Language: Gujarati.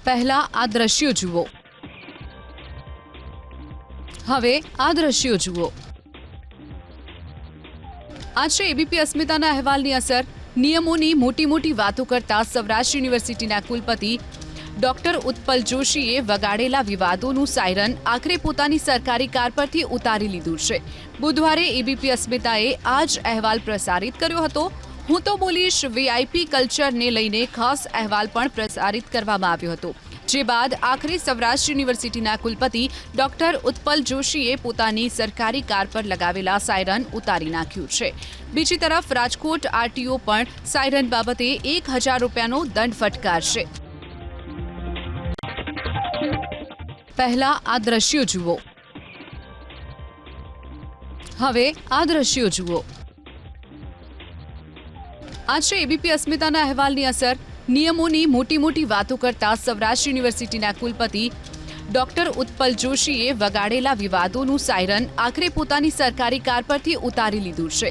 પહેલા આ દ્રશ્યો જુઓ. હવે આ દ્રશ્યો જુઓ. આ છે એબીપી અસ્મિતાના અહેવાલની અસર. નિયમોની મોટી વાતો કરતા સૌરાષ્ટ્ર યુનિવર્સિટીના કુલપતિ ડોક્ટર ઉત્પલ જોશીએ વગાડેલા વિવાદોનું સાયરન આખરે પોતાની સરકારી કાર પરથી ઉતારી લીધું છે. બુધવારે એબીપી અસ્મિતાએ આ જ અહેવાલ પ્રસારિત કર્યો હતો. હું તો બોલીશ વીઆઈપી કલ્ચરને લઈને ખાસ અહેવાલ પણ પ્રસારિત કરવામાં આવ્યો હતો. જે બાદ આખરે સૌરાષ્ટ્ર યુનિવર્સિટીના કુલપતિ ડોક્ટર ઉત્પલ જોશીએ પોતાની સરકારી કાર પર લગાવેલા સાયરન ઉતારી નાખ્યું છે. બીજી તરફ રાજકોટ આરટીઓ પણ સાયરન બાબતે 1000 રૂપિયાનો દંડ ફટકારશે. પહેલા આ દ્રશ્યો જુઓ. હવે આ દ્રશ્યો જુઓ. આ છે એબીપી અસ્મિતાના અહેવાલની અસર. નિયમોની મોટી વાતો કરતા સૌરાષ્ટ્ર યુનિવર્સિટીના કુલપતિ ડોક્ટર ઉત્પલ જોશીએ વગાડેલા વિવાદોનું સાયરન આખરે પોતાની સરકારી કાર પરથી ઉતારી લીધું છે.